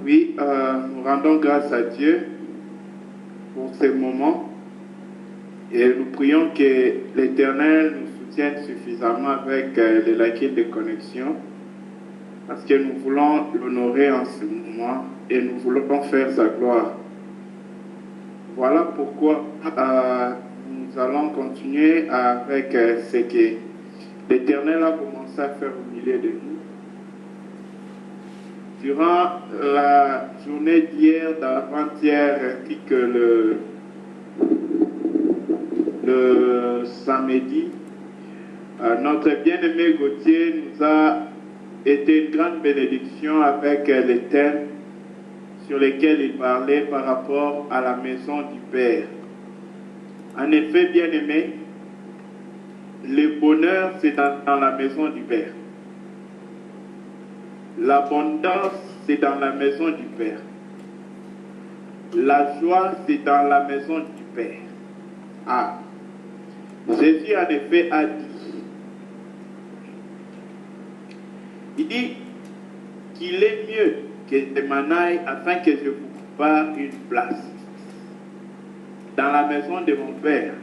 Oui, nous rendons grâce à Dieu pour ces moments et nous prions que l'Éternel nous soutienne suffisamment avec les lacunes de connexion parce que nous voulons l'honorer en ce moment et nous voulons faire sa gloire. Voilà pourquoi nous allons continuer avec ce que l'Éternel a commencé à faire au milieu de nous. Durant la journée d'hier, d'avant-hier, ainsi que le samedi, notre bien-aimé Gauthier nous a été une grande bénédiction avec les thèmes sur lesquels il parlait par rapport à la maison du Père. En effet, bien-aimé, le bonheur, c'est dans la maison du Père. L'abondance, c'est dans la maison du Père. La joie, c'est dans la maison du Père. Ah, Jésus en effet a dit, il dit qu'il est mieux que je m'en aille afin que je vous prépare une place dans la maison de mon Père.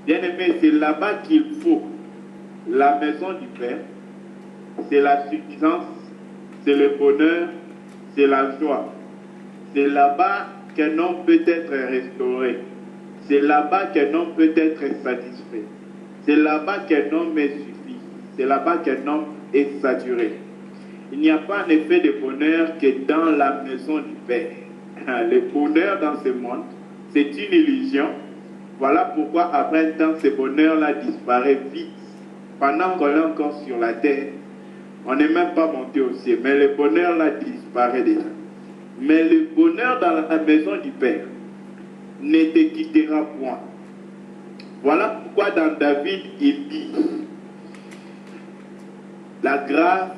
Bien-aimé, c'est là-bas qu'il faut. La maison du Père, c'est la suffisance, c'est le bonheur, c'est la joie. C'est là-bas qu'un homme peut être restauré. C'est là-bas qu'un homme peut être satisfait. C'est là-bas qu'un homme est suffi. C'est là-bas qu'un homme est saturé. Il n'y a pas en effet de bonheur que dans la maison du Père. Le bonheur dans ce monde, c'est une illusion. Voilà pourquoi après un temps, ce bonheur-là disparaît vite. Pendant qu'on est encore sur la terre, on n'est même pas monté au ciel. Mais le bonheur-là disparaît déjà. Mais le bonheur dans la maison du Père ne te quittera point. Voilà pourquoi dans David, il dit, la grâce,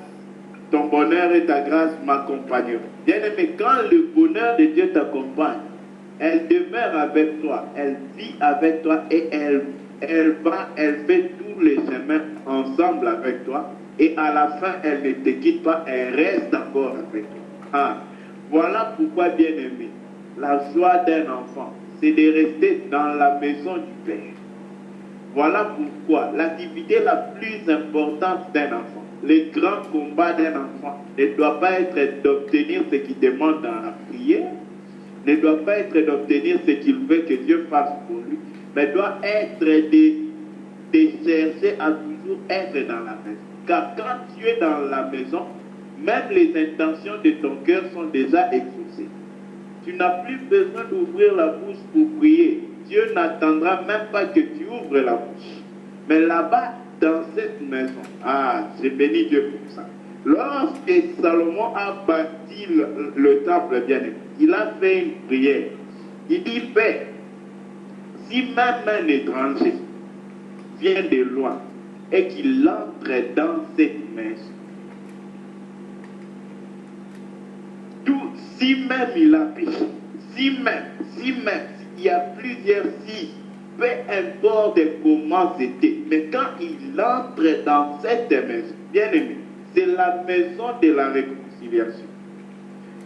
ton bonheur et ta grâce m'accompagneront. Bien-aimé, quand le bonheur de Dieu t'accompagne, elle demeure avec toi, elle vit avec toi et elle fait tous les chemins ensemble avec toi. Et à la fin, elle ne te quitte pas, elle reste encore avec toi. Ah, voilà pourquoi, bien-aimé, la joie d'un enfant, c'est de rester dans la maison du Père. Voilà pourquoi l'activité la plus importante d'un enfant, le grand combat d'un enfant, ne doit pas être d'obtenir ce qu'il demande dans la prière, ne doit pas être d'obtenir ce qu'il veut que Dieu fasse pour lui, mais doit être de chercher à toujours être dans la maison. Car quand tu es dans la maison, même les intentions de ton cœur sont déjà exaucées. Tu n'as plus besoin d'ouvrir la bouche pour prier. Dieu n'attendra même pas que tu ouvres la bouche. Mais là-bas, dans cette maison, j'ai béni Dieu pour ça. Lorsque Salomon a bâti le temple bien-aimé, il a fait une prière. Il dit, Père, si même un étranger vient de loin et qu'il entre dans cette maison, si même il a péché, si même, il y a plusieurs si, peu importe comment c'était, mais quand il entre dans cette maison, bien aimé, c'est la maison de la réconciliation,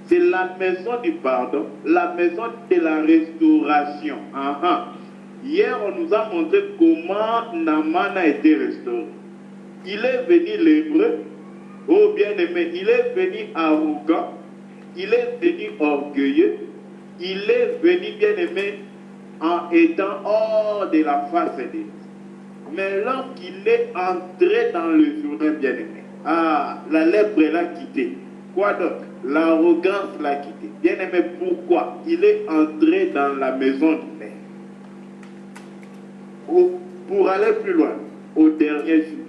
c'est la maison du pardon, la maison de la restauration. Hier, on nous a montré comment Naaman a été restauré. Il est venu l'hébreu, oh bien aimé, il est venu arrogant, il est venu orgueilleux, il est venu bien-aimé en étant hors de la face de Dieu. Mais lorsqu'il est entré dans le journal bien-aimé, la lèpre l'a quitté. Quoi d'autre? L'arrogance l'a quitté. Bien-aimé, pourquoi? Il est entré dans la maison du Père. Pour aller plus loin, au dernier jour,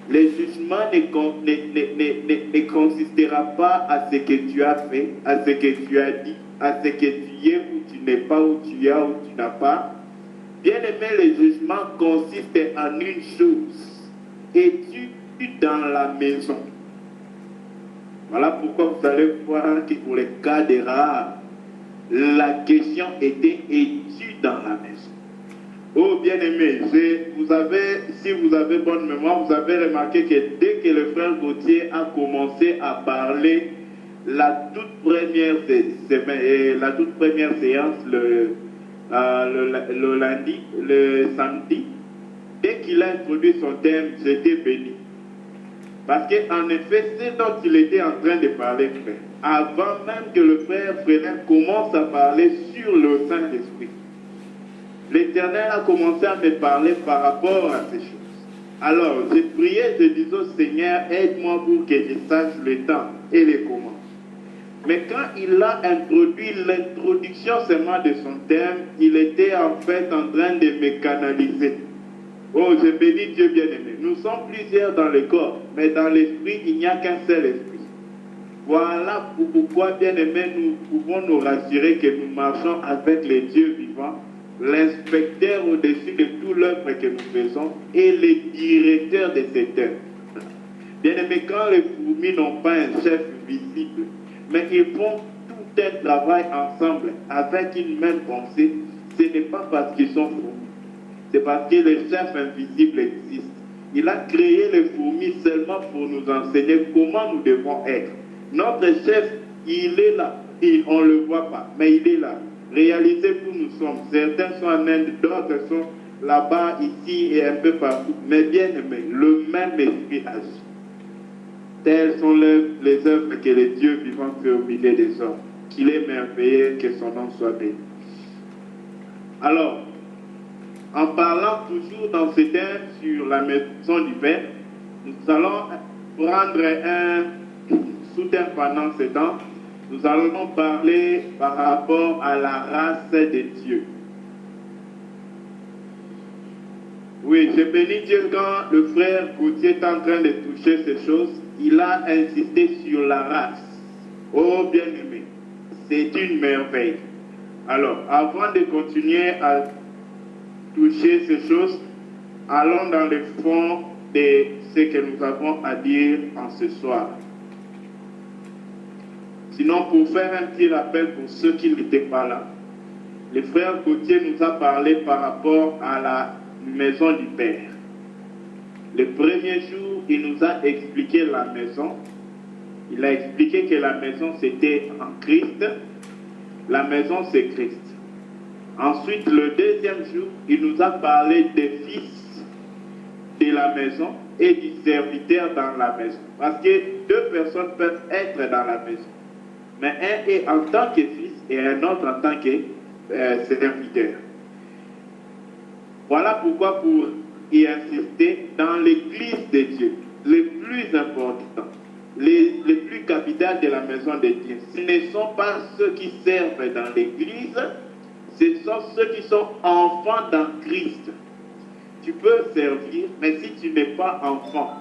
le jugement ne consistera pas à ce que tu as fait, à ce que tu as dit, à ce que tu es ou tu n'es pas, où tu as ou tu n'as pas. Bien aimé, le jugement consiste en une chose. Es-tu dans la maison? Voilà pourquoi vous allez voir que pour les cas de rare, la question était, es-tu dans la maison? Oh bien-aimé, si vous avez bonne mémoire, vous avez remarqué que dès que le frère Gauthier a commencé à parler, la toute première séance, le lundi, le samedi, dès qu'il a introduit son thème, j'étais béni. Parce qu'en effet, c'est dont il était en train de parler, frère. Avant même que le frère Frédin commence à parler sur le Saint-Esprit, l'Éternel a commencé à me parler par rapport à ces choses. Alors, j'ai prié, je disais au Seigneur, aide-moi pour que je sache le temps et les comment. Mais quand il a introduit l'introduction seulement de son thème, il était en fait en train de me canaliser. Oh, je bénis Dieu bien-aimé. Nous sommes plusieurs dans le corps, mais dans l'esprit, il n'y a qu'un seul esprit. Voilà pourquoi, bien-aimé, nous pouvons nous rassurer que nous marchons avec les dieux vivants, l'inspecteur au-dessus de toute l'œuvre que nous faisons et le directeur de cette œuvre. Bien-aimé, quand les fourmis n'ont pas un chef visible, mais ils font tout un travail ensemble avec une même pensée, ce n'est pas parce qu'ils sont fourmis, c'est parce que le chef invisible existe. Il a créé les fourmis seulement pour nous enseigner comment nous devons être. Notre chef, il est là. Et on ne le voit pas, mais il est là. Réalisez où nous sommes. Certains sont en Inde, d'autres sont là-bas, ici et un peu partout. Mais bien aimé, le même esprit agit. Telles sont les œuvres que les dieux vivants fait au milieu des hommes. Qu'il est merveilleux, que son nom soit béni. Alors, en parlant toujours dans ce thème sur la maison du Père, nous allons prendre un sous-thème pendant ce temps. Nous allons parler par rapport à la race de Dieu. Oui, je bénis Dieu quand le frère Gauthier est en train de toucher ces choses. Il a insisté sur la race. Oh bien-aimé, c'est une merveille. Alors, avant de continuer à toucher ces choses, allons dans le fond de ce que nous avons à dire en ce soir. Sinon, pour faire un petit rappel pour ceux qui n'étaient pas là, le frère Gauthier nous a parlé par rapport à la maison du Père. Le premier jour, il nous a expliqué la maison. Il a expliqué que la maison, c'était en Christ. La maison, c'est Christ. Ensuite, le deuxième jour, il nous a parlé des fils de la maison et du serviteur dans la maison. Parce que deux personnes peuvent être dans la maison. Mais un est en tant que fils et un autre en tant que serviteur. Voilà pourquoi, pour y insister, dans l'église de Dieu, le plus important, le plus capital de la maison de Dieu, ce ne sont pas ceux qui servent dans l'église, ce sont ceux qui sont enfants dans Christ. Tu peux servir, mais si tu n'es pas enfant,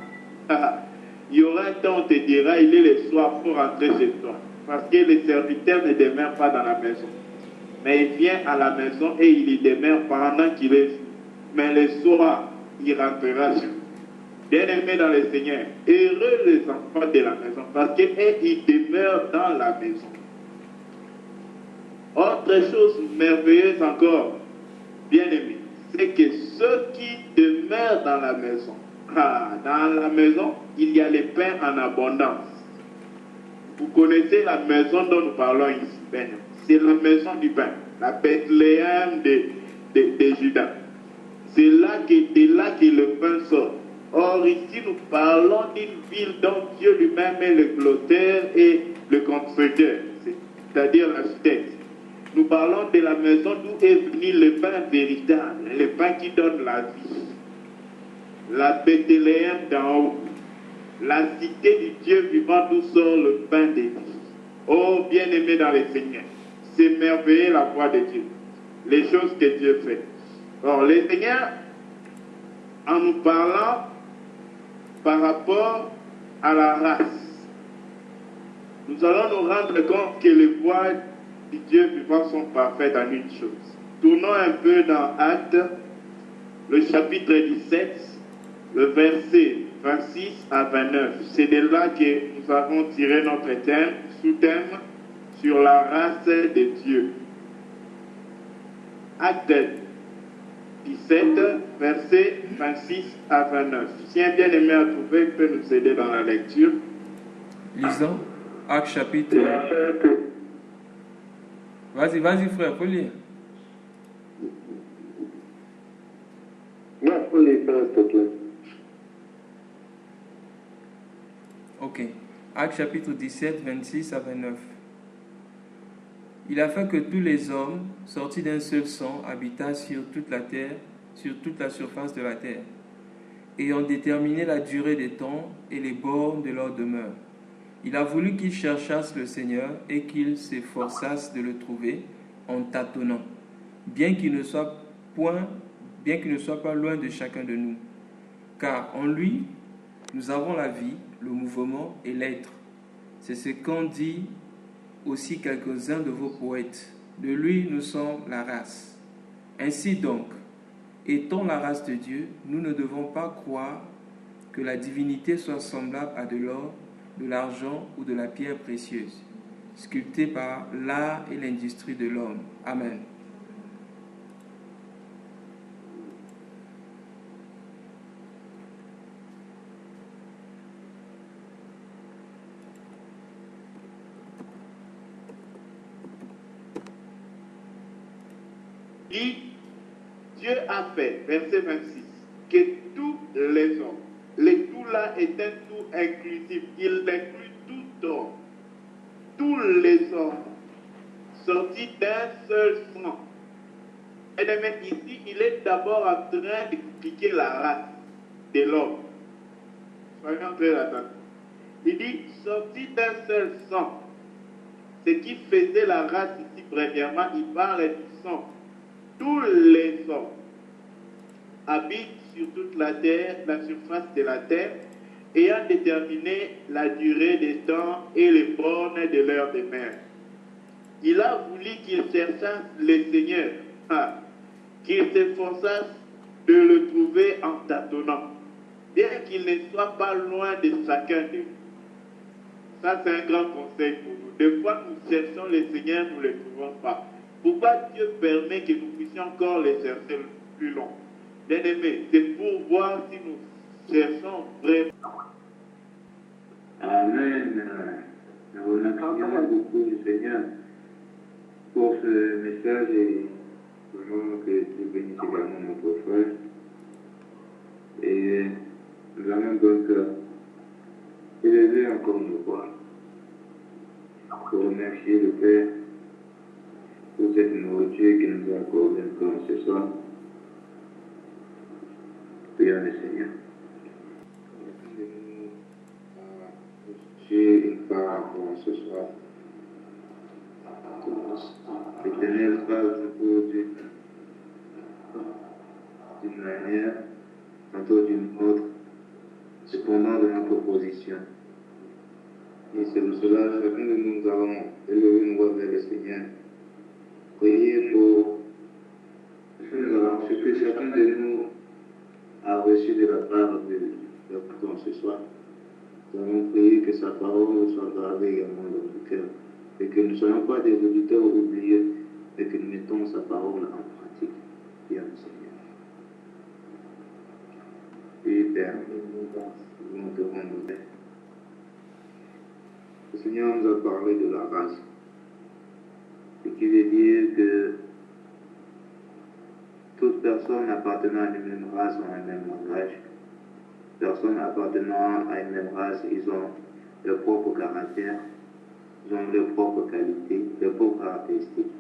il y aura un temps où on te dira, il est le soir, pour rentrer chez toi. Parce que le serviteur ne demeure pas dans la maison. Mais il vient à la maison et il y demeure pendant qu'il est jour. Mais le soir, il rentrera chez lui. Bien-aimés dans le Seigneur, heureux les enfants de la maison, parce qu'ils demeurent dans la maison. Autre chose merveilleuse encore, bien-aimés, c'est que ceux qui demeurent dans la maison, dans la maison, il y a les pains en abondance. Vous connaissez la maison dont nous parlons ici, ben, c'est la maison du pain, la Bethléem de Juda. C'est là que le pain sort. Or, ici, nous parlons d'une ville dont Dieu lui-même est le clôteur et le constructeur, c'est-à-dire l'architecte. Nous parlons de la maison d'où est venu le pain véritable, le pain qui donne la vie. La Bethléem d'en haut, la cité du Dieu vivant d'où sort le pain de vie. Oh, bien-aimé dans le Seigneur, c'est merveilleux la voix de Dieu, les choses que Dieu fait. Or, le Seigneur, en nous parlant par rapport à la race, nous allons nous rendre compte que les voies du Dieu vivant sont parfaites en une chose. Tournons un peu dans Actes, le chapitre 17, le verset 26 à 29. C'est de là que nous avons tiré notre thème, sous-thème, sur la race de Dieu. Actes 17, versets 26 à 29. Si un bien-aimé a trouvé, il peut nous aider dans la lecture. Lisons Actes chapitre. Vas-y frère, faut lire. Non, faut lire, s'il te plaît. Ok. Actes chapitre 17, 26 à 29. Il a fait que tous les hommes, sortis d'un seul sang, habitassent sur toute la terre, sur toute la surface de la terre, ayant déterminé la durée des temps et les bornes de leur demeure. Il a voulu qu'ils cherchassent le Seigneur et qu'ils s'efforçassent de le trouver en tâtonnant, bien qu'il ne soit pas loin de chacun de nous. Car en lui, nous avons la vie, le mouvement et l'être. C'est ce qu'ont dit aussi quelques-uns de vos poètes. De lui, nous sommes la race. Ainsi donc, étant la race de Dieu, nous ne devons pas croire que la divinité soit semblable à de l'or, de l'argent ou de la pierre précieuse, sculptée par l'art et l'industrie de l'homme. Amen. Dit, Dieu a fait, verset 26, que tous les hommes, les tout là est un tout inclusif, il inclut tout homme, tous les hommes, sortis d'un seul sang. Et bien ici, il est d'abord en train d'expliquer la race de l'homme. Soyons très attentifs. Il dit, sortis d'un seul sang. Ce qui faisait la race ici, premièrement, il parle du sang. Tous les hommes habitent sur toute la terre, la surface de la terre, ayant déterminé la durée des temps et les bornes de leur demeure. Il a voulu qu'ils cherchassent le Seigneur, qu'ils s'efforçassent de le trouver en tâtonnant, bien qu'il ne soit pas loin de chacun de nous. Ça, c'est un grand conseil pour nous. Des fois, nous cherchons le Seigneur, nous ne le trouvons pas. Pourquoi Dieu permet que nous puissions encore les chercher plus long? Bien aimé, c'est pour voir si nous cherchons vraiment. Amen. Nous remercions beaucoup le Seigneur pour ce message et vraiment que Dieu bénisse également notre frère. Et nous allons donc élever encore nos voix pour remercier le Père pour cette nourriture qu'il nous a accordée encore ce soir. Prions le Seigneur. J'ai une part pour ce soir. L'Éternel parle toujours d'une manière, tantôt d'une autre, cependant de notre position. Et c'est pour cela que chacun de nous allons élever nos voix vers le Seigneur. Prier pour ce que chacun de nous a reçu de la part de l'Éternel ce soir. Nous allons prier que sa parole soit gravée également dans nos cœurs et que nous ne soyons pas des auditeurs oubliés et que nous mettons sa parole en pratique. Prions le Seigneur. Et Père, nous te rendons bien. Le Seigneur nous a parlé de la race, ce qui veut dire que toute personne appartenant à une même race ont un même langage. Personnes appartenant à une même race, ils ont leur propre caractère, ils ont leurs propres qualités, leurs propres caractéristiques.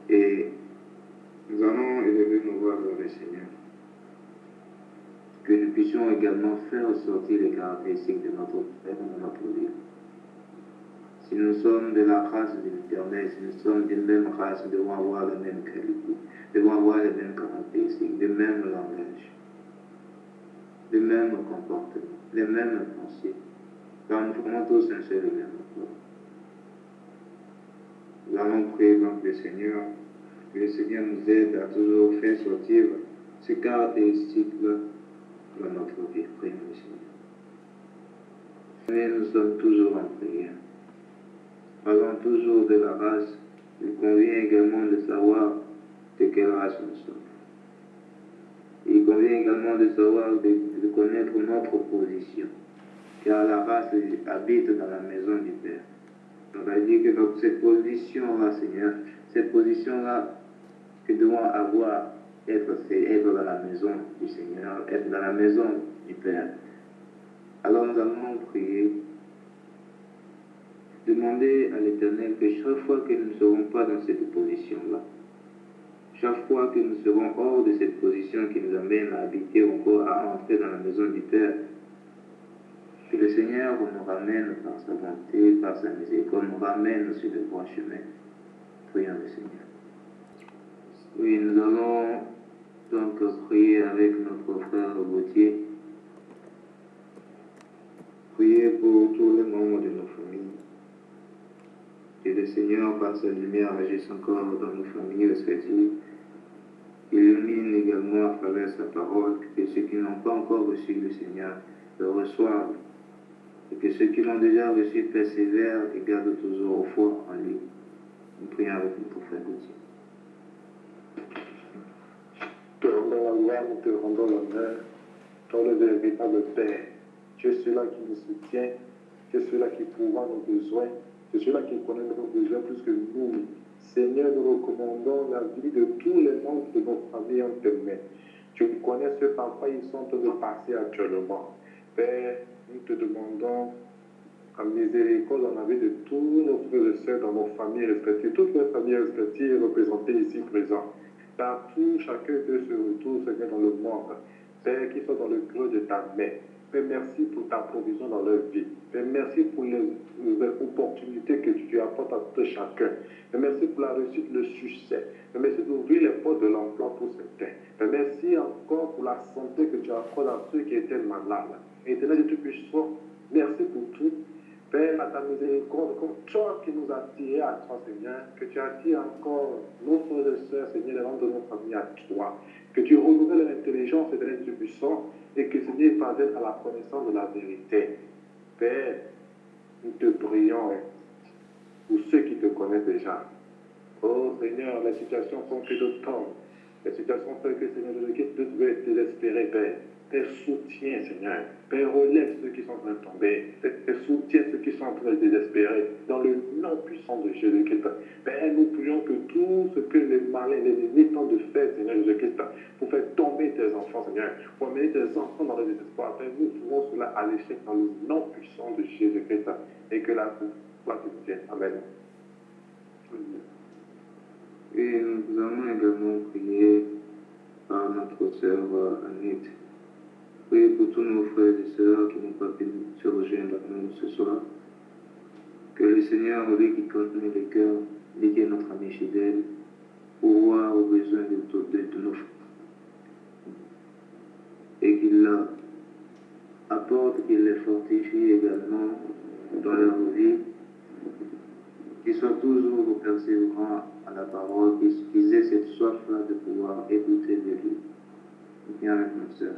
Et nous allons élever nos voix vers le Seigneur. Que nous puissions également faire ressortir les caractéristiques de notre Père dans notre vie. Si nous sommes de la race de l'Éternel, si nous sommes d'une même race, nous devons avoir la même qualité, nous devons avoir les mêmes caractéristiques, le même langage, le même comportement, les mêmes pensées. Car nous formons tous un seul et même corps. Nous allons prier donc le Seigneur, que le Seigneur nous aide à toujours faire sortir ces caractéristiques-là dans notre vie. Prions le Seigneur. Mais nous sommes toujours en prière. Parlons toujours de la race. Il convient également de savoir de quelle race nous sommes. Il convient également de savoir, de connaître notre position, car la race habite dans la maison du Père. On va dire que cette position-là, Seigneur, cette position-là que nous devons avoir, c'est être dans la maison du Seigneur, être dans la maison du Père. Alors nous allons prier, demander à l'Éternel que chaque fois que nous ne serons pas dans cette position-là, chaque fois que nous serons hors de cette position qui nous amène à habiter encore, à entrer dans la maison du Père, que le Seigneur nous ramène par sa bonté, par sa miséricorde, nous ramène sur le bon chemin. Prions le Seigneur. Oui, nous allons donc prier avec notre frère Gauthier. Prier pour tous les membres de nos familles. Que le Seigneur, par sa lumière, agisse encore dans nos familles respectives. Qu'il illumine également à travers sa parole, que ceux qui n'ont pas encore reçu le Seigneur le reçoivent. Et que ceux qui l'ont déjà reçu persévèrent et gardent toujours foi en lui. Nous prions avec notre frère Gauthier. Te rendons la gloire, nous te rendons l'honneur, toi le véritable Père. Tu es celui-là qui nous soutient, tu es celui-là qui pourvoit nos besoins, tu es celui-là qui connaît nos besoins plus que nous. Seigneur, nous recommandons la vie de tous les membres de nos familles en tes mains. Tu connais ceux par quoi ils sont en train de passer actuellement. Père, nous te demandons la miséricorde en la vie de tous nos frères et sœurs dans nos familles respectives, toutes les familles respectives représentées ici présentes. Partout, chacun d'eux se retrouve, Seigneur, dans le monde. Père, qu'ils soient dans le creux de ta main. Père, merci pour ta provision dans leur vie. Père, merci pour les opportunités que tu apportes à tout chacun. Père, merci pour la réussite, le succès. Père, merci d'ouvrir les portes de l'emploi pour certains. Père, merci encore pour la santé que tu accordes à ceux qui étaient malades. Éternel de Tout-Puissant, merci pour tout. Père, à ta miséricorde, comme toi qui nous as tirés à toi, Seigneur, que tu attires encore nos frères et sœurs, Seigneur, les membres de nos familles à toi, que tu renouvelles l'intelligence et de puissant et que, Seigneur, ils parviennent à la connaissance de la vérité. Père, nous te prions pour ceux qui te connaissent déjà. Oh Seigneur, les situations font que de temps. Les situations font que, Seigneur, le Christ doit être désespéré, Père. Père, soutiens, Seigneur. Père, relève ceux qui sont en train de tomber. Père, soutiens ceux qui sont en train de désespérer. Dans le nom puissant de Jésus-Christ. Père, nous prions que tout ce que les malins, les ennemis tentent de faire, Seigneur Jésus-Christ, pour faire tomber tes enfants, Seigneur, pour amener tes enfants dans le désespoir. Père, nous faisons cela à l'échec dans le nom puissant de Jésus-Christ. Et que la gloire te tienne. Amen. Et nous allons également prier par notre sœur Annette. Priez pour tous nos frères et sœurs qui n'ont pas pu se rejoindre à nous ce soir. Que le Seigneur, lui qui connaît les cœurs, lui qui est notre ami fidèle, pourvoie aux besoins de nos frères. Et qu'il apporte, qu'il les fortifie également dans leur vie, qu'ils soient toujours persévérants à la parole, qu'ils aient cette soif-là de pouvoir écouter de lui. Viens avec notre sœur.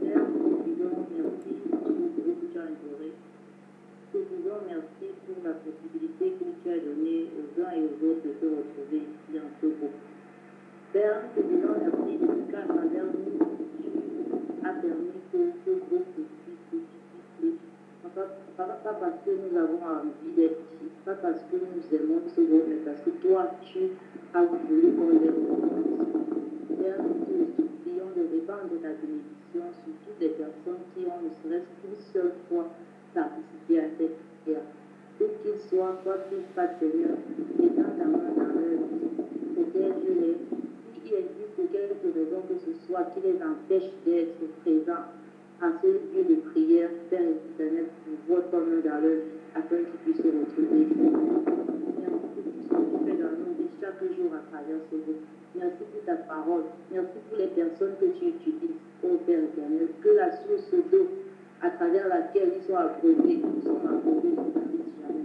Père, nous te disons merci pour tout ce que tu as imploré. Nous te disons merci pour la possibilité que tu as donnée aux uns et aux autres de se retrouver ici en ce groupe. Père, nous te disons merci de ce qu'à travers nous, tu as permis que ce groupe puisse pas parce que nous avons envie d'être ici, pas parce que nous aimons ce groupe, mais parce que toi, tu as voulu qu'on les retrouve. Père, nous te supplions de répandre ta bénédiction sur toutes les personnes qui ont ne serait-ce qu'une seule fois participé à cette prière. Où qu'ils soient, quoi qu'ils fassent, Seigneur, étends ta main dans leur vie. Protège-les. S'il existe pour quelque raison que ce soit qui les empêche d'être présents à ce lieu de prière, Père éternel, pour votre nom dans leur vie, afin qu'ils puissent se retrouver ici. Merci pour tout ce que tu fais dans nos vies chaque jour à travers ce groupe. Merci pour ta parole. Merci pour les personnes que tu utilises, ô Père éternel. Que la source d'eau à travers laquelle ils sont abreuvés, nous sommes abreuvés, ne s'arrête jamais.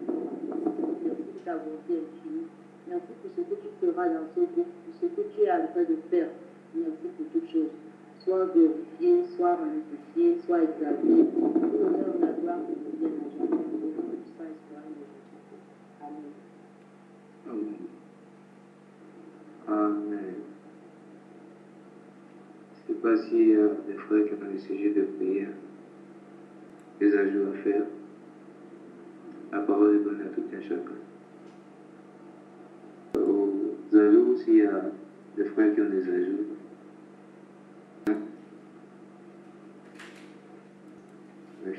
Merci pour ta bonté infinie. Merci pour ce que tu feras dans ce groupe, pour ce que tu es en train de faire. Merci pour toutes choses. Sois glorifié, sois magnifié, sois exalté. Tout l'honneur et la gloire que nous viennent à jamais. Au nom du Saint-Esprit de Jésus. Amen. Amen. sais pas s'il y a des frères qui ont des sujets de prière, des ajouts à faire. La parole est donnée à tout un chacun. Aux ajouts, s'il y a des frères qui ont des ajouts.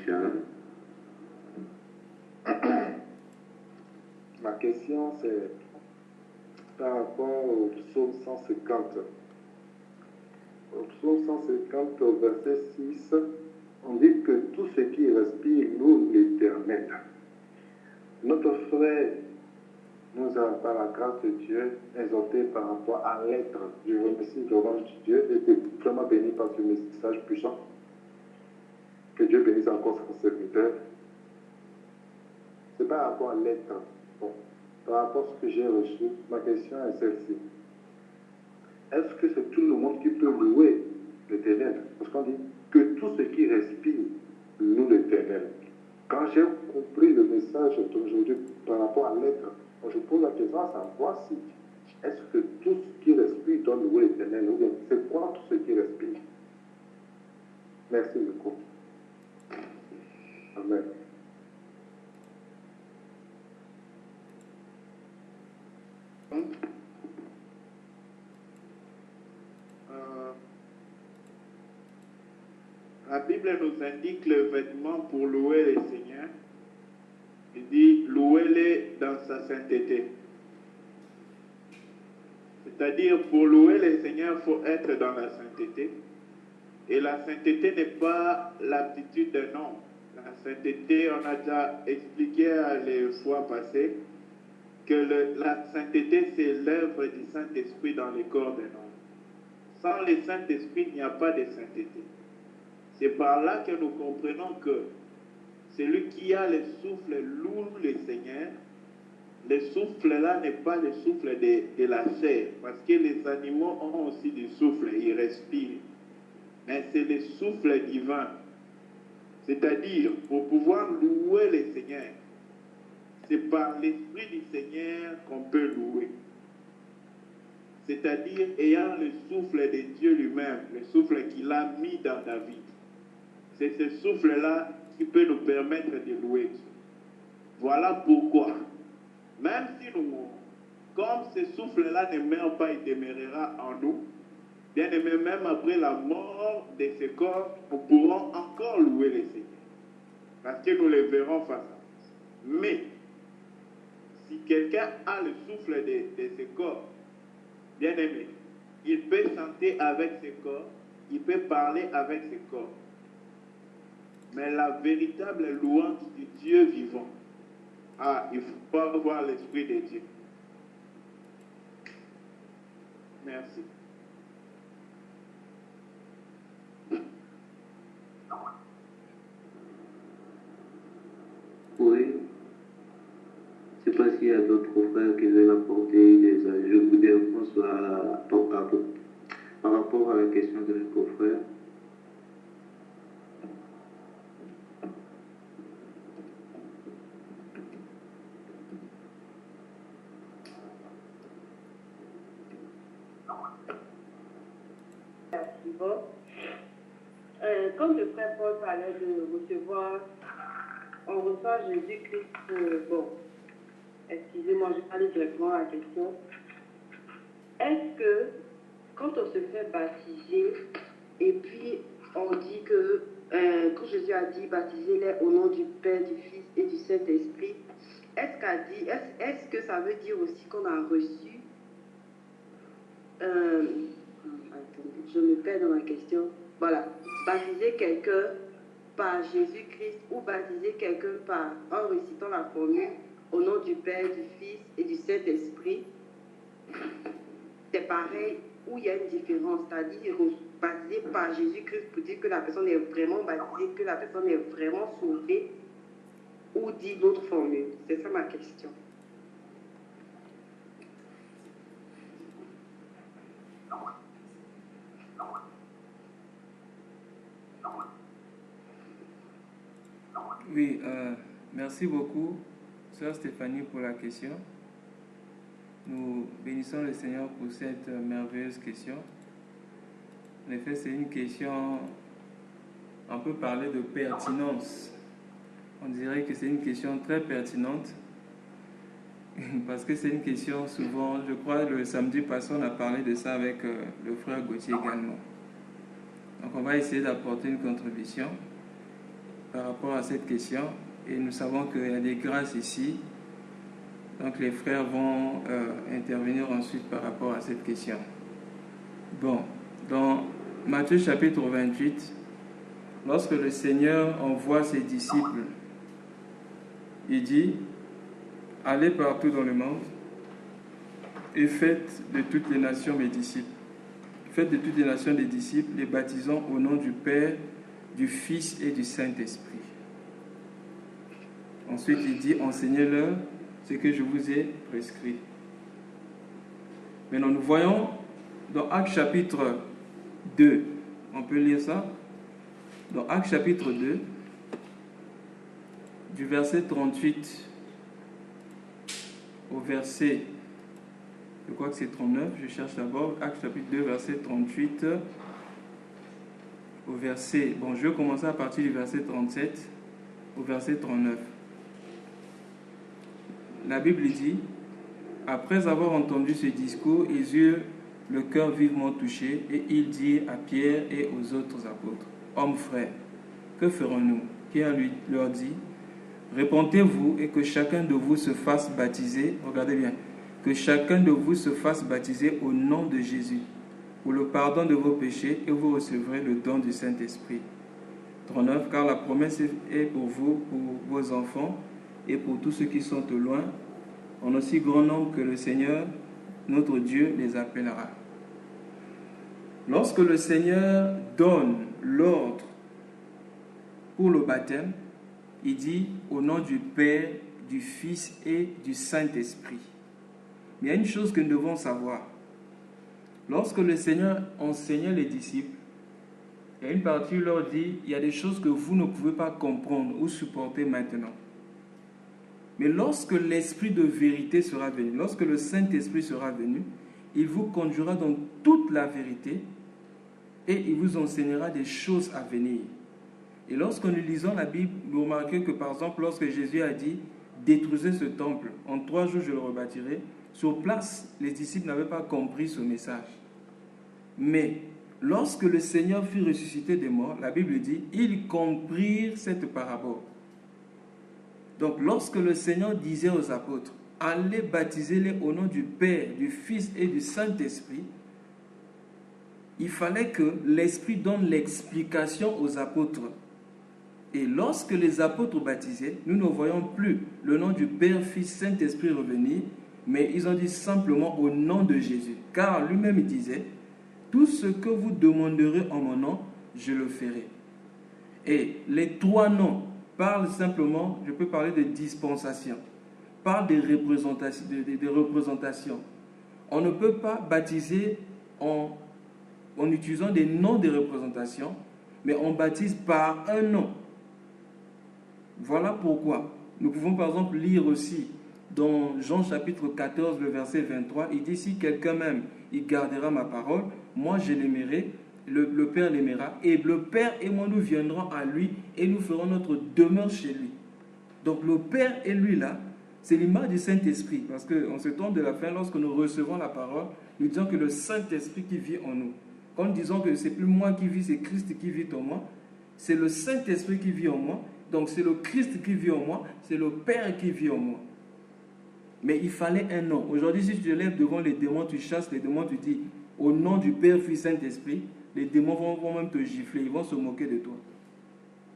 Charles. Ma question, c'est par rapport au psaume 150. Au psaume 150, au verset 6, on dit que tout ce qui respire loue l'Éternel. Notre frère nous a, par la grâce de Dieu, exhorté par rapport à l'être. Je remercie l'orange de Dieu et été vraiment béni par ce message puissant. Que Dieu bénisse encore son serviteur. C'est par rapport à l'être. Bon, par rapport à ce que j'ai reçu, ma question est celle-ci. Est-ce que c'est tout le monde qui peut louer l'Éternel? Parce qu'on dit que tout ce qui respire loue l'Éternel. Quand j'ai compris le message d'aujourd'hui par rapport à l'être, je pose la question à savoir si est-ce que tout ce qui respire doit louer l'Éternel ou bien c'est quoi tout ce qui respire? Merci beaucoup. Amen. La Bible nous indique le vêtement pour louer le Seigneur. Il dit louez-les dans sa sainteté. C'est-à-dire pour louer le Seigneur, il faut être dans la sainteté. Et la sainteté n'est pas l'aptitude d'un homme. La sainteté, on a déjà expliqué les fois passées que la sainteté, c'est l'œuvre du Saint-Esprit dans le corps d'un homme. Sans le Saint-Esprit, il n'y a pas de sainteté. C'est par là que nous comprenons que celui qui a le souffle loue le Seigneur. Le souffle là n'est pas le souffle de la chair, parce que les animaux ont aussi du souffle, ils respirent. Mais c'est le souffle divin. C'est-à-dire, pour pouvoir louer le Seigneur, c'est par l'Esprit du Seigneur qu'on peut louer. C'est-à-dire, ayant le souffle de Dieu lui-même, le souffle qu'il a mis dans David. C'est ce souffle-là qui peut nous permettre de louer Dieu. Voilà pourquoi, même si nous mourons, comme ce souffle-là ne meurt pas, il demeurera en nous, bien aimé, même après la mort de ce corps, nous pourrons encore louer le Seigneur. Parce que nous le verrons face à face. Mais, si quelqu'un a le souffle de ce corps, bien aimé, il peut chanter avec ce corps, il peut parler avec ce corps. Mais la véritable louange du Dieu vivant, il ne faut pas avoir l'Esprit de Dieu. Merci. Oui. Je ne sais pas s'il y a d'autres frères qui veulent apporter des ajouts ou des réponses par rapport à la question de notre frère. Bon. Comme le frère Paul parlait de recevoir, on reçoit Jésus-Christ. Bon, excusez-moi, je vais aller directement à la question. Est-ce que quand on se fait baptiser et puis on dit que quand Jésus a dit baptisez-les au nom du Père, du Fils et du Saint-Esprit, est-ce que ça veut dire aussi qu'on a reçu attendez, je me perds dans la question. Voilà, baptiser quelqu'un par Jésus-Christ ou baptiser quelqu'un en récitant la formule au nom du Père, du Fils et du Saint-Esprit, c'est pareil, où il y a une différence, c'est-à-dire baptiser par Jésus-Christ pour dire que la personne est vraiment baptisée, que la personne est vraiment sauvée, ou dit d'autres formules. C'est ça ma question. Oui, merci beaucoup, sœur Stéphanie, pour la question. Nous bénissons le Seigneur pour cette merveilleuse question. En effet, c'est une question, on peut parler de pertinence. On dirait que c'est une question très pertinente parce que c'est une question souvent, je crois le samedi passé, on a parlé de ça avec le frère Gauthier également. Donc on va essayer d'apporter une contribution par rapport à cette question et nous savons qu'il y a des grâces ici. Donc les frères vont intervenir ensuite par rapport à cette question. Bon, dans Matthieu chapitre 28, lorsque le Seigneur envoie ses disciples, il dit, allez partout dans le monde et faites de toutes les nations mes disciples. Faites de toutes les nations des disciples, les baptisant au nom du Père, du Fils et du Saint-Esprit. Ensuite, il dit, enseignez-leur ce que je vous ai prescrit. Maintenant, nous voyons dans Actes chapitre 2, on peut lire ça, dans Actes chapitre 2, du verset 38 au verset, je crois que c'est 39, je cherche d'abord, Actes chapitre 2, verset 38 au verset, bon, je vais commencer à partir du verset 37 au verset 39. La Bible dit, après avoir entendu ce discours, ils eurent le cœur vivement touché et ils dirent à Pierre et aux autres apôtres, hommes frères, que ferons-nous? Pierre leur dit, répentez-vous et que chacun de vous se fasse baptiser, regardez bien, que chacun de vous se fasse baptiser au nom de Jésus pour le pardon de vos péchés et vous recevrez le don du Saint-Esprit. 39, car la promesse est pour vous, pour vos enfants et pour tous ceux qui sont au loin, en aussi grand nombre que le Seigneur, notre Dieu, les appellera. Lorsque le Seigneur donne l'ordre pour le baptême, il dit au nom du Père, du Fils et du Saint-Esprit. Mais il y a une chose que nous devons savoir. Lorsque le Seigneur enseignait les disciples, il y a une partie où il leur dit, il y a des choses que vous ne pouvez pas comprendre ou supporter maintenant. Mais lorsque l'Esprit de vérité sera venu, lorsque le Saint-Esprit sera venu, il vous conduira dans toute la vérité et il vous enseignera des choses à venir. Et lorsque nous lisons la Bible, nous remarquons que par exemple, lorsque Jésus a dit « Détruisez ce temple, en 3 jours je le rebâtirai », sur place, les disciples n'avaient pas compris ce message. Mais lorsque le Seigneur fut ressuscité des morts, la Bible dit « Ils comprirent cette parabole ». Donc lorsque le Seigneur disait aux apôtres « Allez baptiser-les au nom du Père, du Fils et du Saint-Esprit », il fallait que l'Esprit donne l'explication aux apôtres. Et lorsque les apôtres baptisaient, nous ne voyons plus le nom du Père, Fils, Saint-Esprit revenir, mais ils ont dit simplement au nom de Jésus. Car lui-même disait, tout ce que vous demanderez en mon nom, je le ferai. Et les 3 noms parlent simplement, je peux parler de dispensation, parlent des représentations. On ne peut pas baptiser en utilisant des noms de représentation, mais on baptise par un nom. Voilà pourquoi nous pouvons par exemple lire aussi dans Jean chapitre 14, le verset 23, il dit, si quelqu'un m'aime, il gardera ma parole, moi je l'aimerai, le Père l'aimera, et le Père et moi nous viendrons à lui et nous ferons notre demeure chez lui. Donc le Père et lui là, c'est l'image du Saint-Esprit, parce qu'en ce temps de la fin, lorsque nous recevons la parole, nous disons que le Saint-Esprit qui vit en nous. Quand nous disons que c'est plus moi qui vis, c'est Christ qui vit en moi, c'est le Saint-Esprit qui vit en moi, donc c'est le Christ qui vit en moi, c'est le Père qui vit en moi. Mais il fallait un nom. Aujourd'hui, si tu te lèves devant les démons, tu chasses les démons, tu dis au nom du Père, Fils, Saint-Esprit, les démons vont même te gifler, ils vont se moquer de toi.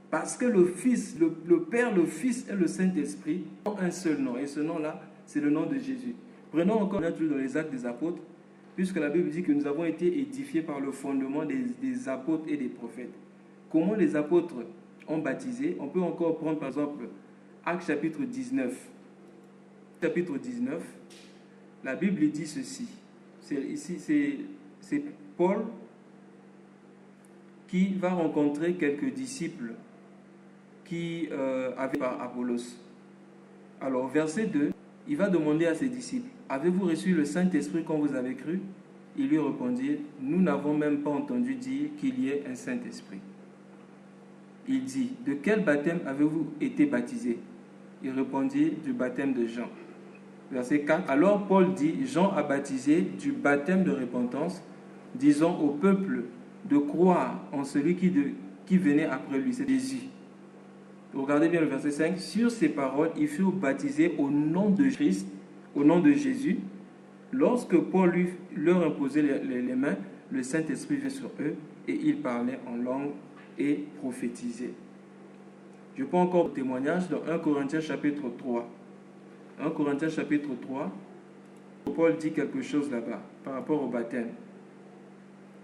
Parce que le Fils, le Père, le Fils et le Saint-Esprit ont un seul nom. Et ce nom-là, c'est le nom de Jésus. Prenons encore un truc dans les Actes des Apôtres, puisque la Bible dit que nous avons été édifiés par le fondement des apôtres et des prophètes. Comment les apôtres ont baptisé? On peut encore prendre par exemple Actes chapitre 19. Chapitre 19, la Bible dit ceci. C'est Paul qui va rencontrer quelques disciples qui avaient par Apollos. Alors, verset 2, il va demander à ses disciples, avez-vous reçu le Saint-Esprit quand vous avez cru? Ils lui répondirent, nous n'avons même pas entendu dire qu'il y ait un Saint-Esprit. Il dit, de quel baptême avez-vous été baptisés? Ils répondirent, du baptême de Jean. Verset 4. Alors Paul dit, Jean a baptisé du baptême de repentance, disant au peuple de croire en celui qui venait après lui, c'est Jésus. Regardez bien le verset 5. Sur ces paroles, ils furent baptisés au nom de Christ, au nom de Jésus. Lorsque Paul leur imposait les mains, le Saint-Esprit vint sur eux et ils parlaient en langue et prophétisaient. Je prends encore un témoignage dans 1 Corinthiens chapitre 3. 1 Corinthiens chapitre 3, Paul dit quelque chose là-bas par rapport au baptême.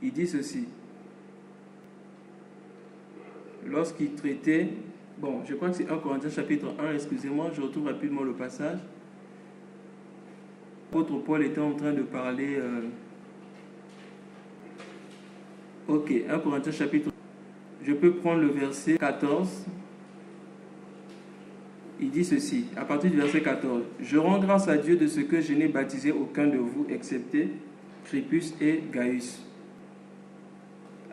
Il dit ceci. Lorsqu'il traitait, je crois que c'est 1 Corinthiens chapitre 1, excusez-moi, je retrouve rapidement le passage. L'apôtre Paul était en train de parler. 1 Corinthiens chapitre 1. Je peux prendre le verset 14. Il dit ceci, à partir du verset 14. Je rends grâce à Dieu de ce que je n'ai baptisé aucun de vous, excepté Crispus et Gaius,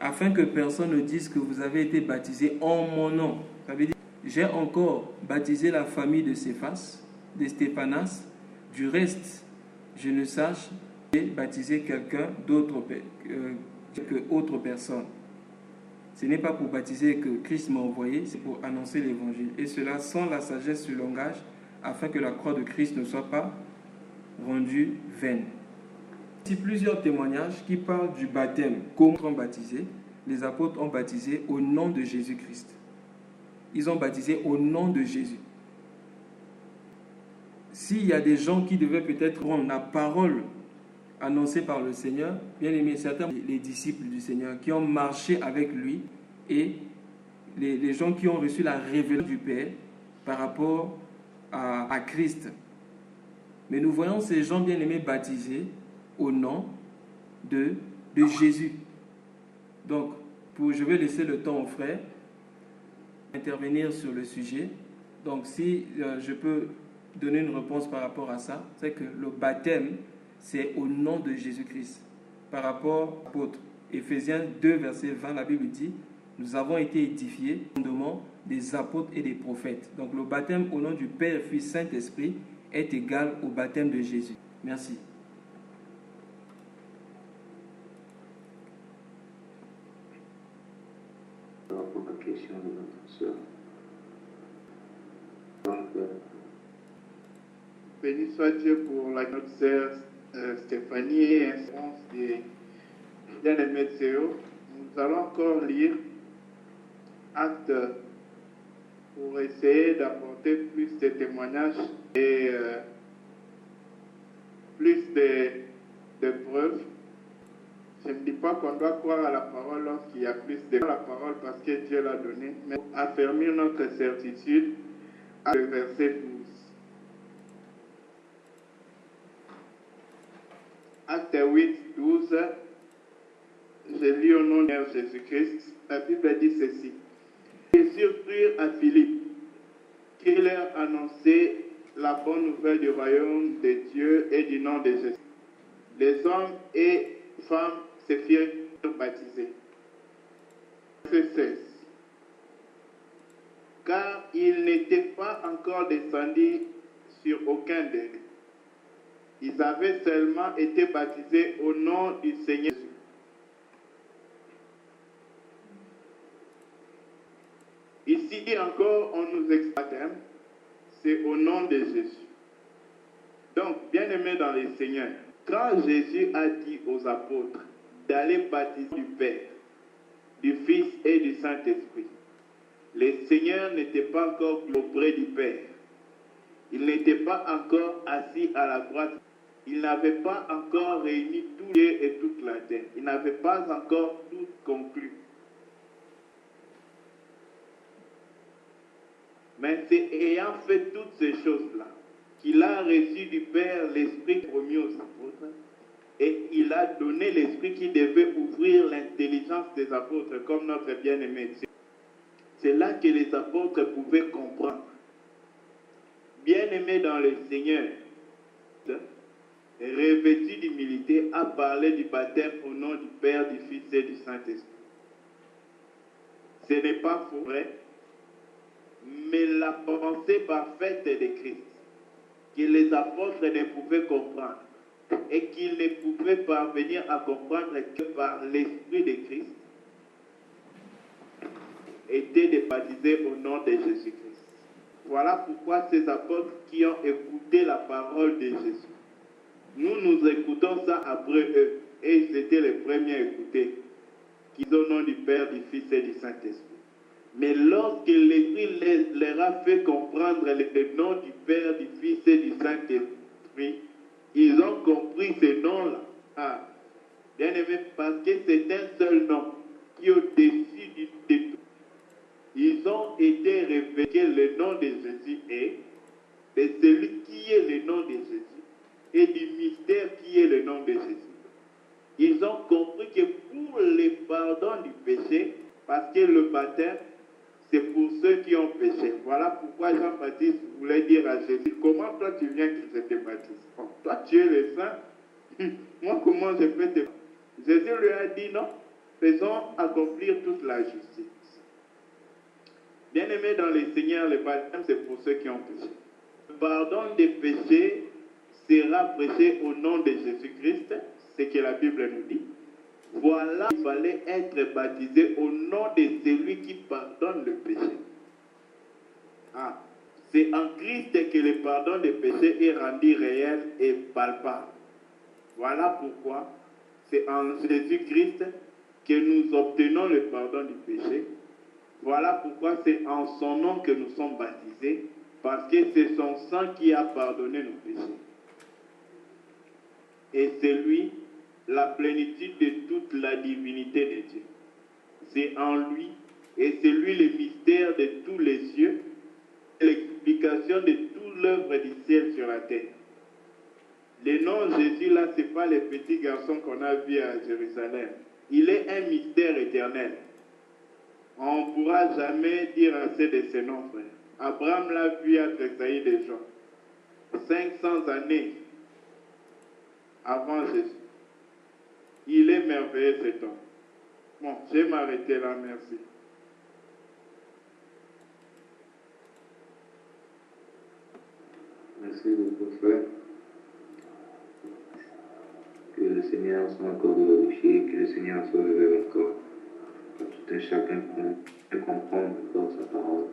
afin que personne ne dise que vous avez été baptisés en mon nom. Ça veut dire, j'ai encore baptisé la famille de Céphas, de Stéphanas. Du reste, je ne sache j'ai baptisé quelqu'un d'autre que autre personne. Ce n'est pas pour baptiser que Christ m'a envoyé, c'est pour annoncer l'évangile. Et cela sans la sagesse du langage, afin que la croix de Christ ne soit pas rendue vaine. Ici plusieurs témoignages qui parlent du baptême. Comment on baptisé? Les apôtres ont baptisé au nom de Jésus-Christ. Ils ont baptisé au nom de Jésus. S'il y a des gens qui devaient peut-être rendre la parole annoncé par le Seigneur, bien aimé, certains les disciples du Seigneur qui ont marché avec lui et les gens qui ont reçu la révélation du Père par rapport à Christ. Mais nous voyons ces gens bien aimés baptisés au nom de Jésus. Donc, je vais laisser le temps aux frères intervenir sur le sujet. Donc, si je peux donner une réponse par rapport à ça, c'est que le baptême, c'est au nom de Jésus-Christ. Par rapport à l'apôtre, Éphésiens 2, verset 20, la Bible dit, nous avons été édifiés au fondement des apôtres et des prophètes. Donc le baptême au nom du Père, Fils, Saint-Esprit est égal au baptême de Jésus. Merci. Pour la question de notre sœur. Béni soit Dieu pour notre sœur Stéphanie et réponse des bien-aimés de Théo. Nous allons encore lire Actes pour essayer d'apporter plus de témoignages et plus de preuves. Je ne dis pas qu'on doit croire à la parole lorsqu'il y a plus de la parole parce que Dieu l'a donné, mais pour affermir notre certitude à le verset 12. Acte 8, 12, je lis au nom de Jésus-Christ. La Bible dit ceci. Ils surprirent à Philippe, qui leur annonçait la bonne nouvelle du royaume de Dieu et du nom de Jésus. Les hommes et femmes se firent baptiser. Verset 16. Car ils n'étaient pas encore descendus sur aucun d'eux. Ils avaient seulement été baptisés au nom du Seigneur Jésus. Ici encore, on nous explique, c'est au nom de Jésus. Donc, bien-aimés dans le Seigneur, quand Jésus a dit aux apôtres d'aller baptiser du Père, du Fils et du Saint-Esprit, le Seigneur n'était pas encore auprès du Père. Il n'était pas encore assis à la droite. Il n'avait pas encore réuni tout Dieu et toute la terre. Il n'avait pas encore tout conclu. Mais c'est ayant fait toutes ces choses-là qu'il a reçu du Père l'Esprit promis aux apôtres et il a donné l'Esprit qui devait ouvrir l'intelligence des apôtres comme notre bien-aimé Dieu. C'est là que les apôtres pouvaient comprendre. Bien-aimés dans le Seigneur, révélez revêtu d'humilité, a parlé du baptême au nom du Père, du Fils et du Saint-Esprit. Ce n'est pas faux, vrai, mais la pensée parfaite de Christ, que les apôtres ne pouvaient comprendre et qu'ils ne pouvaient parvenir à comprendre que par l'Esprit de Christ, était de baptiser au nom de Jésus-Christ. Voilà pourquoi ces apôtres qui ont écouté la parole de Jésus, nous écoutons ça après eux, et ils étaient les premiers à écouter, qui sont au nom du Père, du Fils et du Saint-Esprit. Mais lorsque l'Esprit leur a fait comprendre le nom du Père, du Fils et du Saint-Esprit, ils ont compris ce nom-là. Ah, bien aimé, parce que c'est un seul nom qui est au-dessus de tout. Ils ont été révélés le nom de Jésus est, de celui qui est le nom de Jésus, et du mystère qui est le nom de Jésus. Ils ont compris que pour le pardon du péché, parce que le baptême, c'est pour ceux qui ont péché. Voilà pourquoi Jean-Baptiste voulait dire à Jésus, comment toi tu viens que je te baptise? Bon, toi tu es le saint, moi comment je peux te baptiser? Jésus lui a dit non, faisons accomplir toute la justice. Bien-aimés dans le Seigneur, le baptême c'est pour ceux qui ont péché. Le pardon des péchés sera prêché au nom de Jésus-Christ, ce que la Bible nous dit. Voilà, il fallait être baptisé au nom de celui qui pardonne le péché. Ah, c'est en Christ que le pardon des péchés est rendu réel et palpable. Voilà pourquoi c'est en Jésus-Christ que nous obtenons le pardon du péché. Voilà pourquoi c'est en son nom que nous sommes baptisés, parce que c'est son sang qui a pardonné nos péchés. Et c'est lui la plénitude de toute la divinité de Dieu. C'est en lui, et c'est lui le mystère de tous les cieux, l'explication de toute l'œuvre du ciel sur la terre. Le nom Jésus là, ce n'est pas le petit garçon qu'on a vu à Jérusalem. Il est un mystère éternel. On ne pourra jamais dire assez de ce nom, frère. Abraham l'a vu à tressaillir des gens. 500 années avant Jésus. Il est merveilleux cet homme. Bon, je vais m'arrêter là, merci. Merci beaucoup, frère. Que le Seigneur soit encore glorifié, que le Seigneur soit révélé encore. Que tout un chacun puisse comprendre encore sa parole.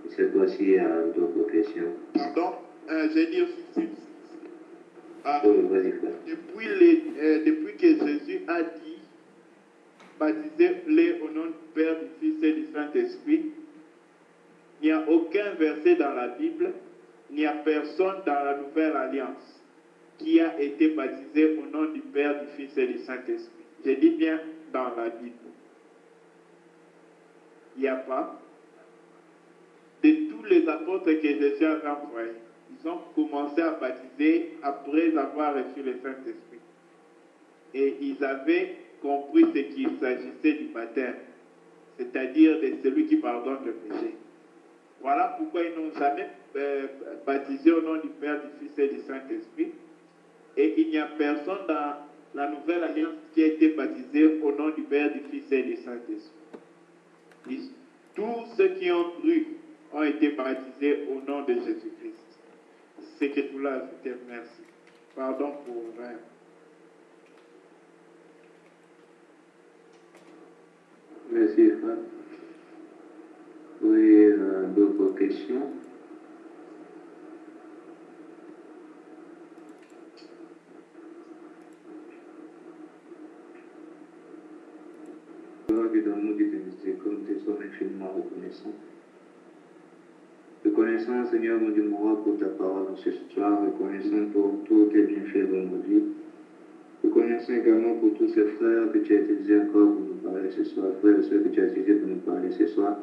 Et cette fois-ci, il y a d'autres questions. Donc, j'ai dit aussi, Vas-y, frère. depuis que Jésus a dit, baptisez-les au nom du Père, du Fils et du Saint-Esprit, il n'y a aucun verset dans la Bible, il n'y a personne dans la Nouvelle Alliance qui a été baptisé au nom du Père, du Fils et du Saint-Esprit. Je dis bien dans la Bible. Il n'y a pas. De tous les apôtres que Jésus a envoyés, ils ont commencé à baptiser après avoir reçu le Saint-Esprit. Et ils avaient compris ce qu'il s'agissait du baptême, c'est-à-dire de celui qui pardonne le péché. Voilà pourquoi ils n'ont jamais baptisé au nom du Père, du Fils et du Saint-Esprit. Et il n'y a personne dans la Nouvelle Alliance qui a été baptisé au nom du Père, du Fils et du Saint-Esprit. Tous ceux qui ont cru ont été baptisés au nom de Jésus-Christ. C'est que tout là, je te remercie. Pardon pour rien. Merci, frère. Oui, d'autres questions? Que dans nous, Dieu de miséricorde, te sommes infiniment reconnaissants. Reconnaissant, Seigneur, mon Dieu, mon roi, pour ta parole en ce soir, reconnaissant pour tous tes bienfaits dans nos vies. Reconnaissant également pour tous ces frères que tu as utilisés encore pour nous parler ce soir, frères et sœurs que tu as utilisés pour nous parler ce soir.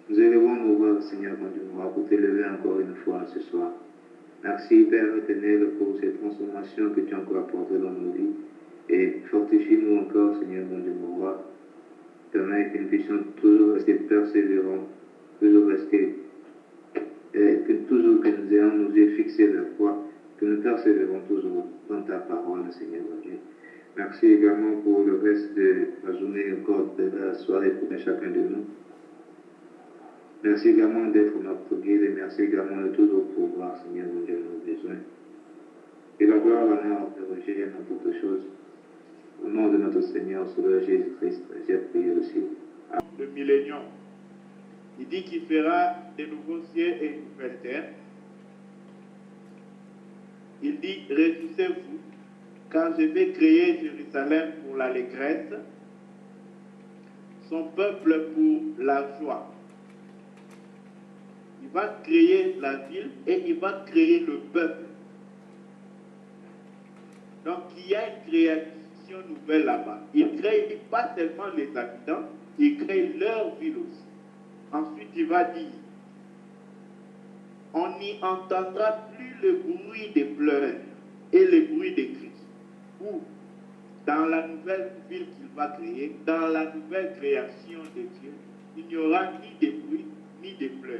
Nous élevons nos voix, Seigneur, mon Dieu, mon roi, pour t'élever encore une fois ce soir. Merci, Père éternel, pour cette transformation que tu as encore apportée dans nos vies. Et fortifie-nous encore, Seigneur, mon Dieu, mon roi. Permets que nous puissions toujours rester persévérants, toujours rester, toujours que nous ayons nos yeux fixés de la foi, que nous persévérons toujours dans ta parole, Seigneur mon Dieu. Merci également pour le reste de la journée, encore de la soirée pour chacun de nous. Merci également d'être notre guide et merci également de toujours pouvoir, Seigneur mon Dieu, nos besoins. Et la gloire, l'honneur, de rejeter dans toutes choses. Au nom de notre Seigneur, Sauveur Jésus-Christ, j'ai prié aussi. Le millénium. Il dit qu'il fera de nouveaux cieux et une nouvelle terre. Il dit, réjouissez-vous, car je vais créer Jérusalem pour l'allégresse, son peuple pour la joie. Il va créer la ville et il va créer le peuple. Donc il y a une création nouvelle là-bas. Il crée pas seulement les habitants, il crée leur ville aussi. Ensuite il va dire, on n'y entendra plus le bruit des pleurs et le bruit des cris. Ou dans la nouvelle ville qu'il va créer, dans la nouvelle création de Dieu, il n'y aura ni des bruits ni des pleurs.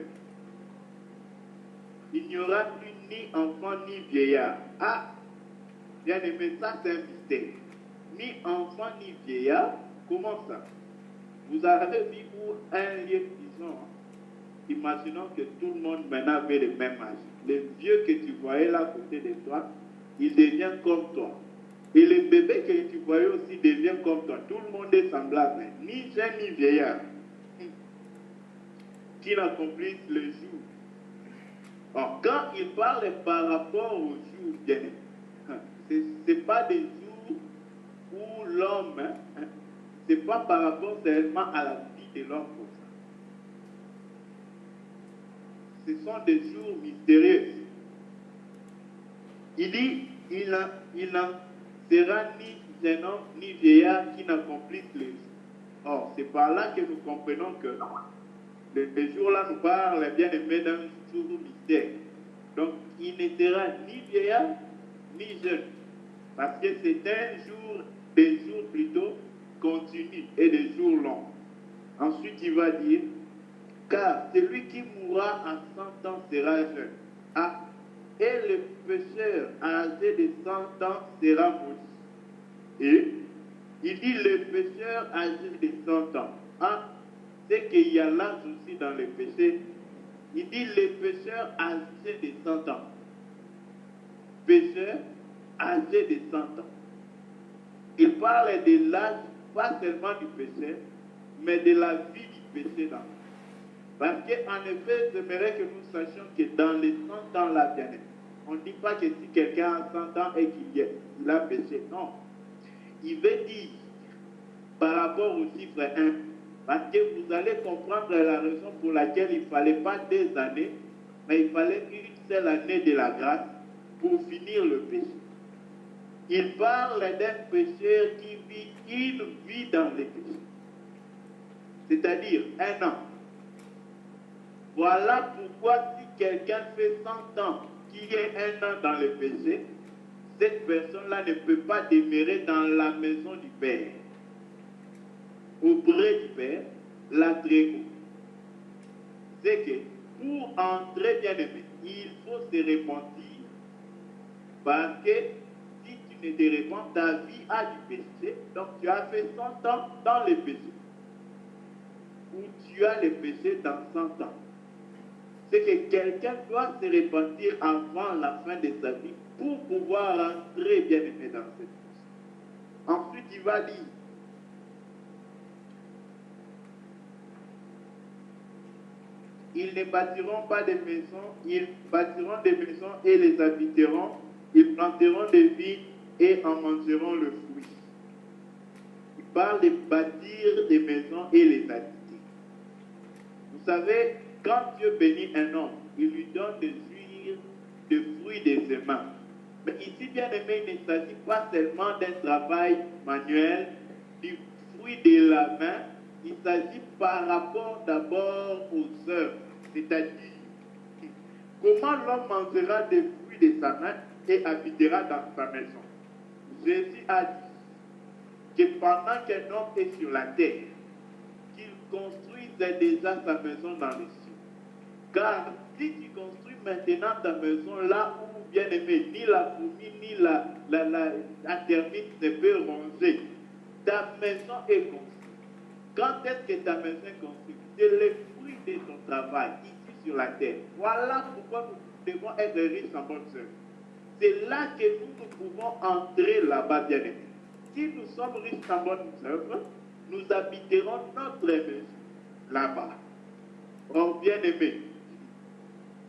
Il n'y aura plus ni enfant ni vieillard. Ah, bien aimé, ça c'est un mystère. Ni enfant ni vieillard, comment ça? Vous avez vu où un lieu, disons, imaginons que tout le monde maintenant avait le même âge. Le vieux que tu voyais là à côté de toi, il devient comme toi. Et le bébé que tu voyais aussi devient comme toi. Tout le monde est semblable, ni jeune ni vieillard, qui n'accomplissent le jour. Or, quand il parle par rapport aux jours bien-aimés, ce n'est pas des jours où l'homme, ce n'est pas par rapport seulement à la vie de l'homme comme ça. Ce sont des jours mystérieux. Il dit, il n'en sera ni jeune homme ni vieillard qui n'accomplissent le jour. Or, c'est par là que nous comprenons que le jour-là nous parle bien aimé d'un jour mystère. Donc, il ne sera ni vieillard ni jeune. Parce que c'est un jour, des jours plutôt continus et des jours longs. Ensuite, il va dire, car celui qui mourra à 100 ans sera jeune. Ah, et le pécheur âgé de 100 ans sera maudit. Et il dit le pécheur âgé de 100 ans. Ah, c'est qu'il y a l'âge aussi dans le péché. Il dit le pécheur âgé de 100 ans. Pécheur âgé de 100 ans. Il parle de l'âge, pas seulement du péché, mais de la vie du péché dans. Parce qu'en effet, j'aimerais que nous sachions que dans les 100 ans là, bien, on ne dit pas que si quelqu'un a 100 ans et qu'il a péché. Non. Il veut dire, par rapport au chiffre 1, parce que vous allez comprendre la raison pour laquelle il ne fallait pas 2 années, mais il fallait une seule année de la grâce pour finir le péché. Il parle d'un pécheur qui vit une vie dans le péché. C'est-à-dire 1 an. Voilà pourquoi si quelqu'un fait 100 ans qu'il est 1 an dans le péché, cette personne-là ne peut pas demeurer dans la maison du Père. Auprès du Père, la très haut. C'est que pour entrer bien aimé, il faut se repentir parce que si tu ne te repens, ta vie a du péché, donc tu as fait 100 ans dans le péché. Ou tu as le péché dans 100 ans. C'est que quelqu'un doit se repentir avant la fin de sa vie pour pouvoir entrer bien aimé dans cette vie. Ensuite, il va dire, ils ne bâtiront pas de maisons, ils bâtiront des maisons et les habiteront, ils planteront des vignes et en mangeront le fruit. Il parle de bâtir des maisons et les habiter. Vous savez, quand Dieu bénit un homme, il lui donne de jouir du fruit de ses mains. Mais ici, bien aimé, il ne s'agit pas seulement d'un travail manuel, du fruit de la main, il s'agit par rapport d'abord aux œuvres, c'est-à-dire comment l'homme mangera des fruits de sa main et habitera dans sa maison. Jésus a dit que pendant qu'un homme est sur la terre, qu'il construise déjà sa maison dans les cieux. Car si tu construis maintenant ta maison là où, bien aimé, ni la fourmi, ni la termite ne peut ronger. Ta maison est construite. Quand est-ce que ta maison est construite? C'est le fruit de ton travail ici sur la terre. Voilà pourquoi nous devons être riches en bonnes œuvres. C'est là que nous pouvons entrer là-bas, bien aimé. Si nous sommes riches en bonnes œuvres, nous habiterons notre maison là-bas. Or, bien aimé,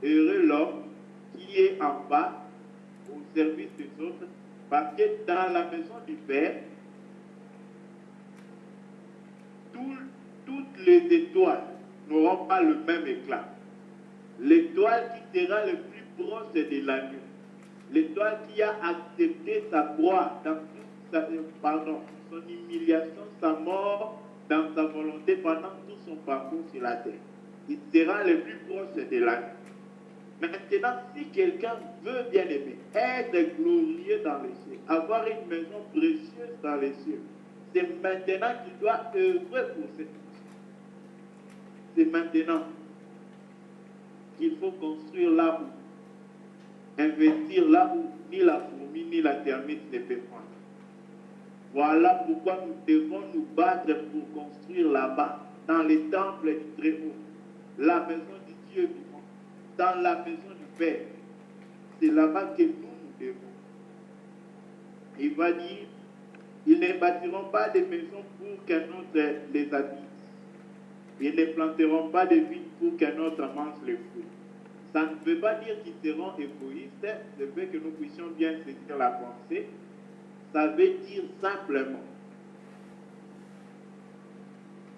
heureux l'homme qui est en bas au service des autres, parce que dans la maison du Père, toutes les étoiles n'auront pas le même éclat. L'étoile qui sera le plus proche de l'agneau, l'étoile qui a accepté sa croix dans son humiliation, sa mort, dans sa volonté pendant tout son parcours sur la terre. Il sera le plus proche de l'agneau. Maintenant, si quelqu'un veut, bien aimer, être glorieux dans les cieux, avoir une maison précieuse dans les cieux, c'est maintenant qu'il doit œuvrer pour cette maison. C'est maintenant qu'il faut construire là où, investir là où ni la fourmi ni la termite ne peut prendre. Voilà pourquoi nous devons nous battre pour construire là-bas, dans les temples du Très-Haut, la maison du Dieu vivant, dans la maison du Père. C'est là-bas que nous devons. Il va dire, ils ne bâtiront pas de maisons pour qu'un autre les habite. Ils ne planteront pas de vignes pour qu'un autre mange les fruits. Ça ne veut pas dire qu'ils seront égoïstes, je veux que nous puissions bien saisir la pensée. Ça veut dire simplement,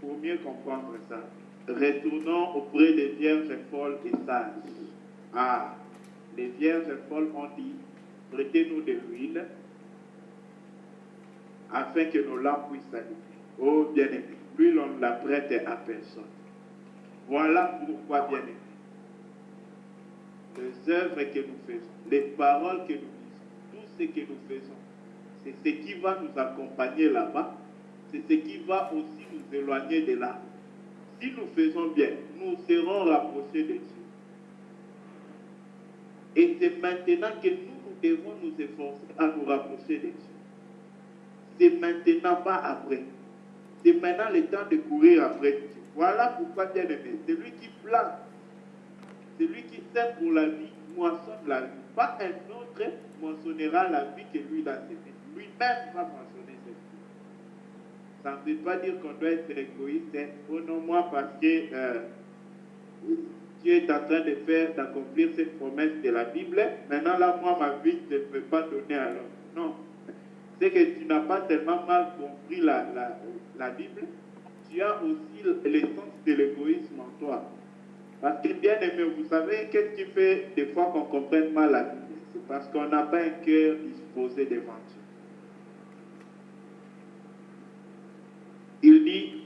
pour mieux comprendre ça, retournons auprès des vierges folles et sages. Les vierges folles ont dit, prêtez-nous de l'huile, afin que nos lampes puissent s'allumer. Oh bien-aimé, l'huile on ne la prête à personne. Voilà pourquoi, bien-aimé, les œuvres que nous faisons, les paroles que nous disons, tout ce que nous faisons, c'est ce qui va nous accompagner là-bas, c'est ce qui va aussi nous éloigner de là. Si nous faisons bien, nous serons rapprochés de Dieu. Et c'est maintenant que nous devons nous efforcer à nous rapprocher de Dieu. C'est maintenant, pas après. C'est maintenant le temps de courir après Dieu. Voilà pourquoi, bien aimé, celui qui plante, celui qui sème pour la vie, moissonne la vie. Pas un autre moissonnera la vie que lui l'a semé. Lui-même va moissonner cette vie. Ça ne veut pas dire qu'on doit être égoïste. Oh non, moi, parce que Dieu est en train d'accomplir cette promesse de la Bible. Maintenant, là, moi, ma vie, je ne peux pas donner à l'homme. Non. C'est que tu n'as pas tellement mal compris la Bible. Tu as aussi l'essence de l'égoïsme en toi. Parce que, bien aimé, vous savez, qu'est-ce qui fait des fois qu'on comprenne mal la Bible? C'est parce qu'on n'a pas un cœur disposé devant Dieu. Il dit,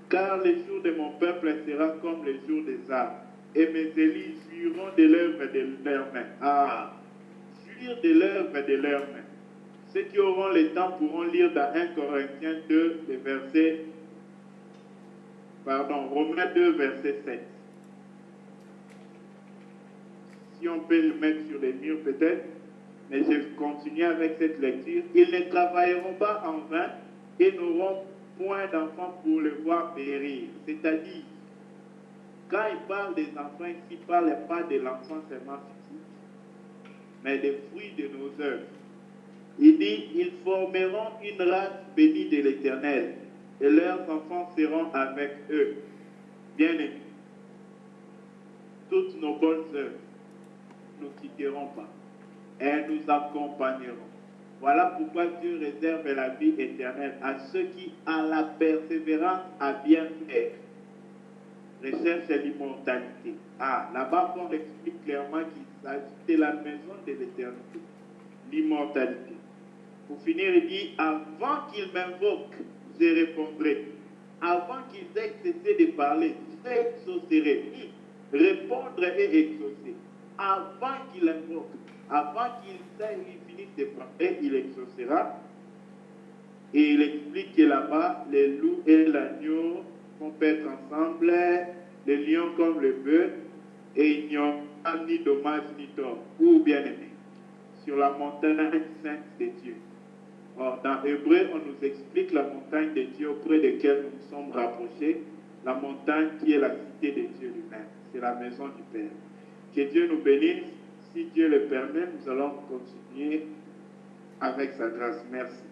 car les jours de mon peuple seront comme les jours des arbres, et mes élus jouiront de l'œuvre de leurs mains. Jouir de l'œuvre de leurs mains. Ceux qui auront le temps pourront lire dans 1 Corinthiens 2, le verset, Romains 2, verset 7. Si on peut le mettre sur les murs peut-être, mais je continue avec cette lecture. Ils ne travailleront pas en vain et n'auront point d'enfants pour le voir périr. C'est-à-dire, quand il parle des enfants, il ne parle pas de l'enfant seulement physique, mais des fruits de nos œuvres. Il dit, ils formeront une race bénie de l'Éternel, et leurs enfants seront avec eux. Bien-aimés, toutes nos bonnes œuvres ne nous quitteront pas. Elles nous accompagneront. Voilà pourquoi Dieu réserve la vie éternelle à ceux qui, à la persévérance, à bien faire, recherchent l'immortalité. Là-bas, on explique clairement qu'il s'agit de la maison de l'éternité, l'immortalité. Pour finir, il dit, avant qu'ils m'invoquent, je répondrai. Avant qu'ils aient cessé de parler, j'exaucerai. Répondre et exaucer. Avant qu'ils invoquent, avant qu'ils finissent de parler, il exaucera. Et il explique que là-bas, les loups et l'agneau vont être ensemble, les lions comme le bœuf, et il n'y aura ni dommage ni tort. Ou bien aimé, sur la montagne sainte de Dieu. Or, dans Hébreu, on nous explique la montagne de Dieu auprès de laquelle nous nous sommes rapprochés, la montagne qui est la cité de Dieu lui-même. C'est la maison du Père. Que Dieu nous bénisse. Si Dieu le permet, nous allons continuer avec sa grâce. Merci.